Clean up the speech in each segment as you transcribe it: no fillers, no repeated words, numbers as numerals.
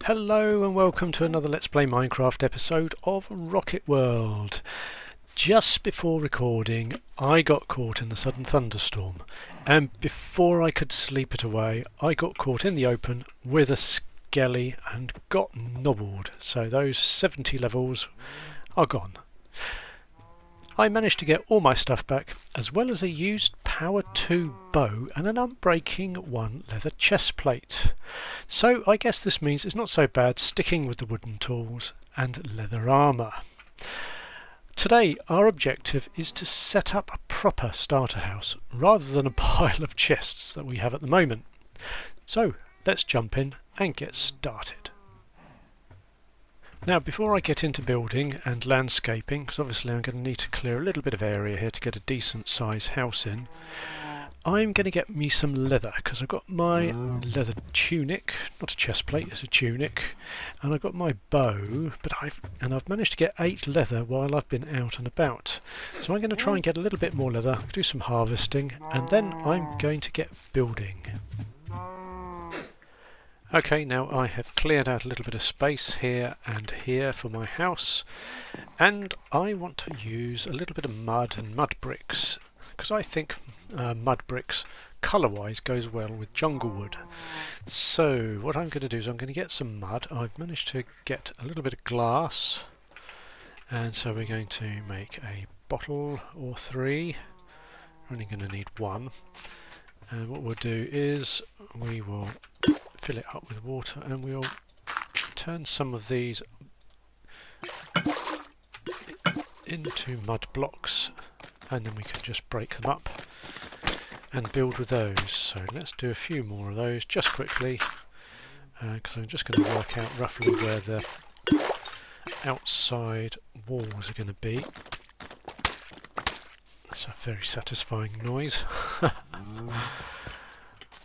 Hello and welcome to another Let's Play Minecraft episode of Rocket World. Just before recording, I got caught in the sudden thunderstorm, and before I could sleep it away, I got caught in the open with a skelly and got nobbled, so those 70 levels are gone. I managed to get all my stuff back, as well as a used Power 2 bow and an Unbreaking 1 leather chest plate. So I guess this means it's not so bad sticking with the wooden tools and leather armour. Today our objective is to set up a proper starter house, rather than a pile of chests that we have at the moment. So let's jump in and get started. Now, before I get into building and landscaping, because obviously I'm going to need to clear a little bit of area here to get a decent sized house in, I'm going to get me some leather, because I've got my leather tunic, not a chest plate, it's a tunic, and I've got my bow, but I've managed to get 8 leather while I've been out and about. So I'm going to try and get a little bit more leather, do some harvesting, and then I'm going to get building. Okay, now I have cleared out a little bit of space here and here for my house, and I want to use a little bit of mud and mud bricks, because I think mud bricks colour-wise goes well with jungle wood. So what I'm going to do is I'm going to get some mud. I've managed to get a little bit of glass, and so we're going to make a bottle or 3. We're only going to need 1, and what we'll do is we will fill it up with water, and we'll turn some of these into mud blocks, and then we can just break them up and build with those. So let's do a few more of those just quickly, because I'm just going to work out roughly where the outside walls are going to be. That's a very satisfying noise.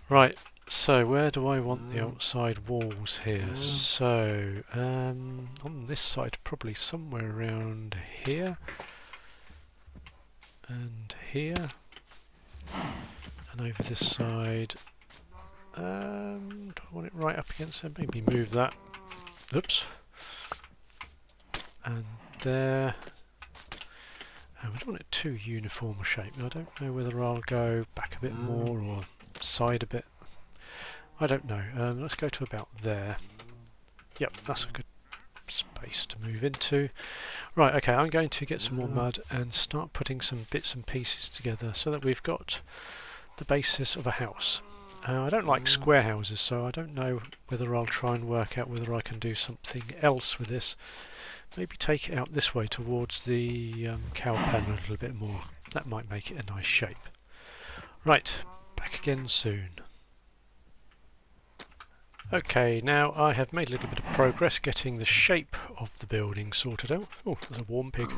Right. So where do I want the outside walls here? So on this side, probably somewhere around here and here, and over this side. Do I want it right up against there? Maybe move that. Oops. And there. And we don't want it too uniform a shape. I don't know whether I'll go back a bit more or side a bit. I don't know. Let's go to about there. Yep, that's a good space to move into. Right, okay, I'm going to get some more mud and start putting some bits and pieces together so that we've got the basis of a house. I don't like square houses, so I don't know whether I'll try and work out whether I can do something else with this. Maybe take it out this way towards the cow pen a little bit more. That might make it a nice shape. Right, back again soon. Okay, now I have made a little bit of progress getting the shape of the building sorted out. Oh, there's a warm pig.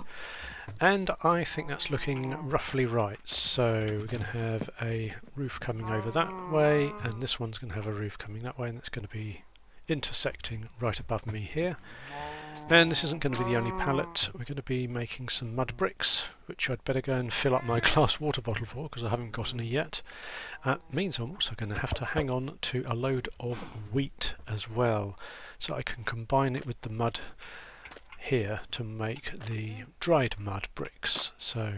And I think that's looking roughly right. So we're going to have a roof coming over that way, and this one's going to have a roof coming that way, and that's going to be intersecting right above me here. And this isn't going to be the only pallet. We're going to be making some mud bricks, which I'd better go and fill up my glass water bottle for, because I haven't got any yet. Means I'm also going to have to hang on to a load of wheat as well, so I can combine it with the mud here to make the dried mud bricks. So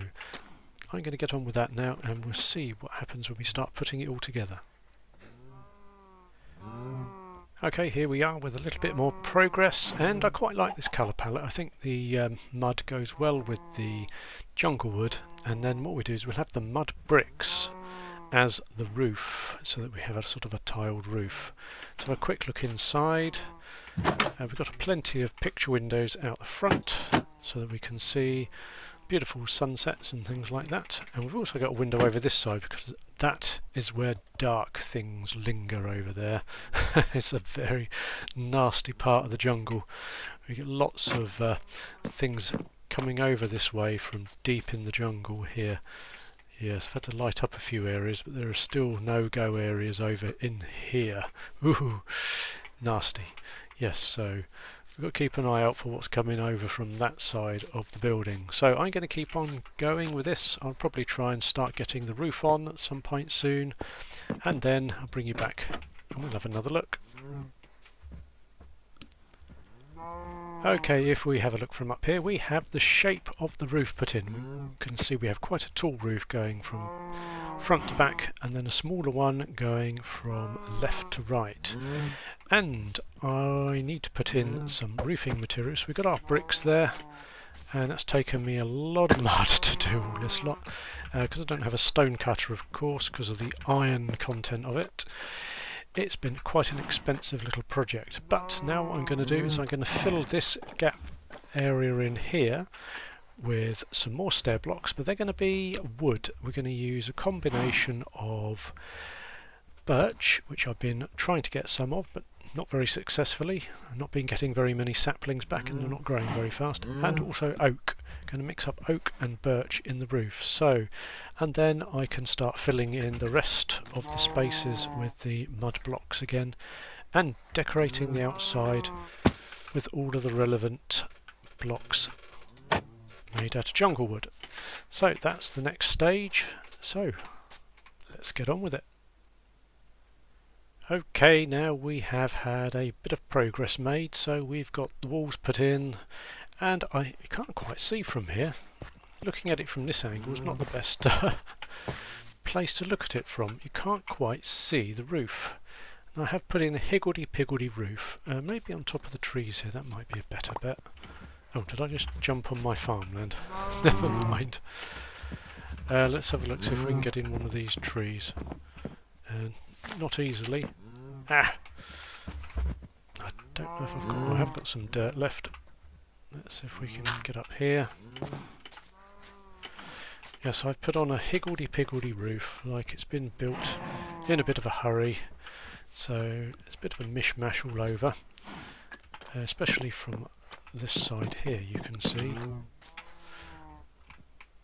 I'm going to get on with that now, and we'll see what happens when we start putting it all together. Okay, here we are with a little bit more progress, and I quite like this colour palette. I think the mud goes well with the jungle wood, and then what we do is we'll have the mud bricks as the roof, so that we have a sort of a tiled roof. So a quick look inside. We've got plenty of picture windows out the front, so that we can see beautiful sunsets and things like that. And we've also got a window over this side, because that is where dark things linger over there. It's a very nasty part of the jungle. We get lots of things coming over this way from deep in the jungle here. Yes, I've had to light up a few areas, but there are still no-go areas over in here. Ooh, nasty. Yes, so we've got to keep an eye out for what's coming over from that side of the building. So I'm going to keep on going with this. I'll probably try and start getting the roof on at some point soon, and then I'll bring you back and we'll have another look. Okay, if we have a look from up here, we have the shape of the roof put in. You can see we have quite a tall roof going from front to back, and then a smaller one going from left to right. And I need to put in some roofing materials. We've got our bricks there, and that's taken me a lot of mud to do all this lot, because I don't have a stone cutter, of course, because of the iron content of it. It's been quite an expensive little project, but now what I'm going to do is I'm going to fill this gap area in here with some more stair blocks, but they're going to be wood. We're going to use a combination of birch, which I've been trying to get some of, but not very successfully. I've not been getting very many saplings back, and they're not growing very fast. And also oak. Going to mix up oak and birch in the roof. So, and then I can start filling in the rest of the spaces with the mud blocks again, and decorating the outside with all of the relevant blocks made out of jungle wood. So that's the next stage. So let's get on with it. Okay, now we have had a bit of progress made, so we've got the walls put in, and you can't quite see from here. Looking at it from this angle is not the best place to look at it from. You can't quite see the roof. And I have put in a higgledy-piggledy roof, maybe on top of the trees here. That might be a better bet. Oh, did I just jump on my farmland? Never mind. Let's have a look, see if we can get in one of these trees. Not easily. I don't know if I have got some dirt left. Let's see if we can get up here. Yes, I've put on a higgledy-piggledy roof, like it's been built in a bit of a hurry. So it's a bit of a mishmash all over, especially from this side here, you can see.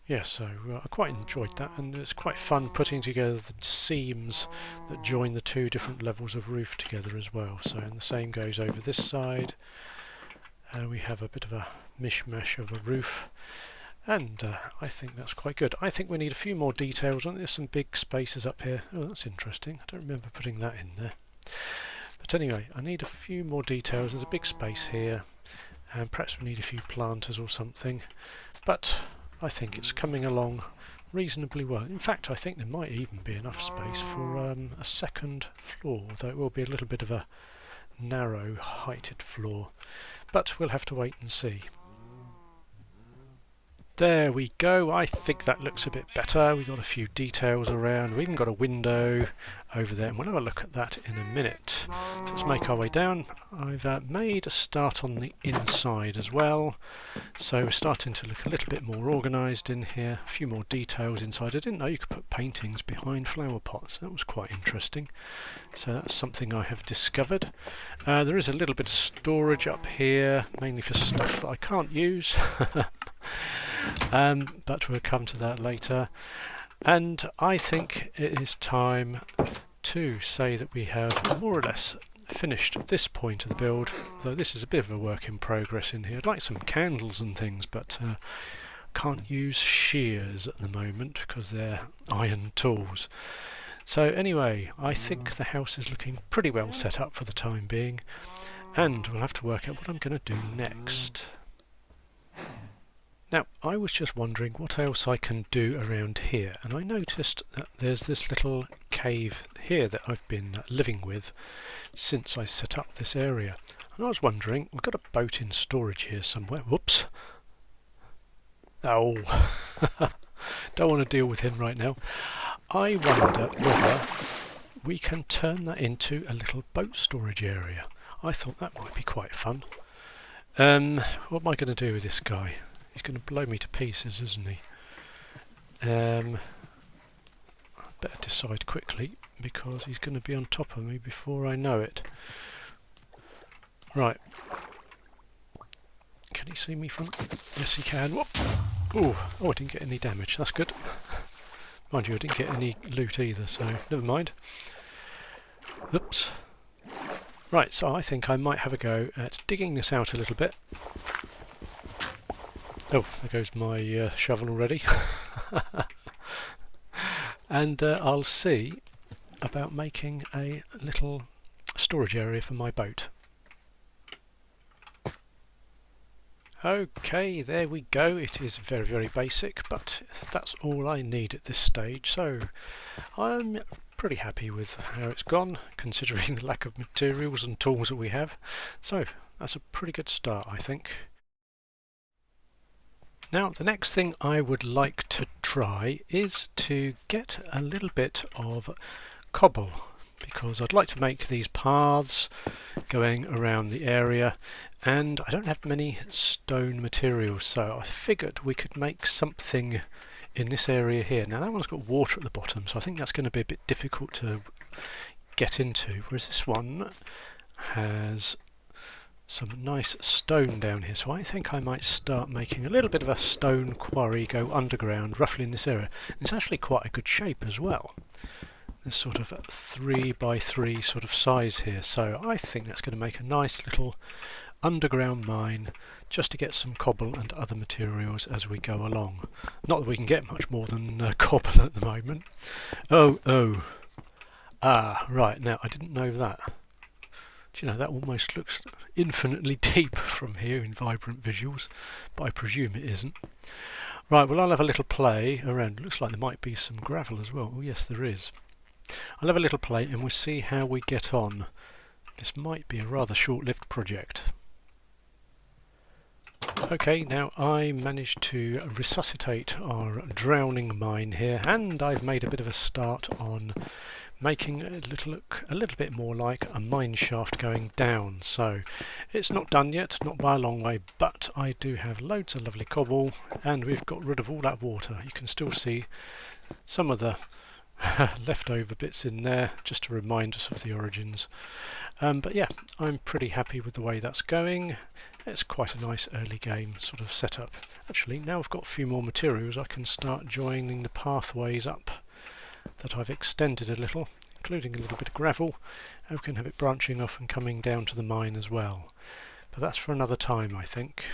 Yeah, so I quite enjoyed that, and it's quite fun putting together the seams that join the two different levels of roof together as well. So, and the same goes over this side. We have a bit of a mishmash of a roof, and I think that's quite good. I think we need a few more details on it. There's some big spaces up here. Oh, that's interesting. I don't remember putting that in there. But anyway, I need a few more details. There's a big space here, and perhaps we need a few planters or something. But I think it's coming along reasonably well. In fact, I think there might even be enough space for a second floor, though it will be a little bit of a narrow, heighted floor. But we'll have to wait and see. There we go. I think that looks a bit better. We've got a few details around. We've even got a window over there, and we'll have a look at that in a minute. So let's make our way down. I've made a start on the inside as well, so we're starting to look a little bit more organised in here. A few more details inside. I didn't know you could put paintings behind flower pots. That was quite interesting. So that's something I have discovered. There is a little bit of storage up here, mainly for stuff that I can't use. But we'll come to that later. And I think it is time to say that we have more or less finished this point of the build, though this is a bit of a work in progress in here. I'd like some candles and things, but can't use shears at the moment because they're iron tools. So anyway, I think the house is looking pretty well set up for the time being, and we'll have to work out what I'm going to do next. Now, I was just wondering what else I can do around here, and I noticed that there's this little cave here that I've been living with since I set up this area. And I was wondering, we've got a boat in storage here somewhere. Whoops. Oh, don't want to deal with him right now. I wonder whether we can turn that into a little boat storage area. I thought that might be quite fun. What am I going to do with this guy? He's going to blow me to pieces, isn't he? I better decide quickly, because he's going to be on top of me before I know it. Right. Can he see me from... Yes, he can. Whoop. Ooh. Oh, I didn't get any damage. That's good. Mind you, I didn't get any loot either, so never mind. Oops. Right, so I think I might have a go at digging this out a little bit. Oh, there goes my shovel already. And I'll see about making a little storage area for my boat. Okay, there we go. It is very, very basic, but that's all I need at this stage. So I'm pretty happy with how it's gone, considering the lack of materials and tools that we have. So that's a pretty good start, I think. Now, the next thing I would like to try is to get a little bit of cobble, because I'd like to make these paths going around the area, and I don't have many stone materials, so I figured we could make something in this area here. Now that one's got water at the bottom, so I think that's going to be a bit difficult to get into, whereas this one has some nice stone down here, so I think I might start making a little bit of a stone quarry go underground roughly in this area. It's actually quite a good shape as well. This sort of 3 by 3 sort of size here, so I think that's going to make a nice little underground mine just to get some cobble and other materials as we go along. Not that we can get much more than cobble at the moment. Right, now I didn't know that. Do you know, that almost looks infinitely deep from here in Vibrant Visuals, but I presume it isn't. Right, well I'll have a little play around. Looks like there might be some gravel as well. Oh yes, there is. I'll have a little play and we'll see how we get on. This might be a rather short-lived project. Okay, now I managed to resuscitate our drowning mine here, and I've made a bit of a start on making it look a little bit more like a mine shaft going down. So it's not done yet, not by a long way, but I do have loads of lovely cobble, and we've got rid of all that water. You can still see some of the leftover bits in there just to remind us of the origins. But yeah, I'm pretty happy with the way that's going. It's quite a nice early game sort of setup. Actually, now I've got a few more materials, I can start joining the pathways up that I've extended a little, including a little bit of gravel, and we can have it branching off and coming down to the mine as well. But that's for another time, I think.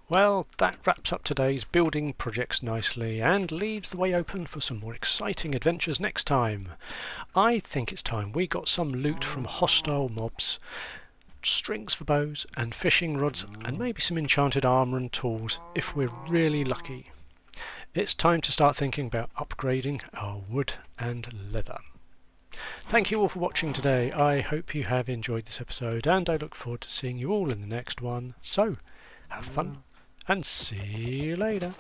Well, that wraps up today's building projects nicely and leaves the way open for some more exciting adventures next time. I think it's time we got some loot from hostile mobs, strings for bows and fishing rods, and maybe some enchanted armour and tools if we're really lucky. It's time to start thinking about upgrading our wood and leather. Thank you all for watching today. I hope you have enjoyed this episode, and I look forward to seeing you all in the next one. So, have fun and see you later.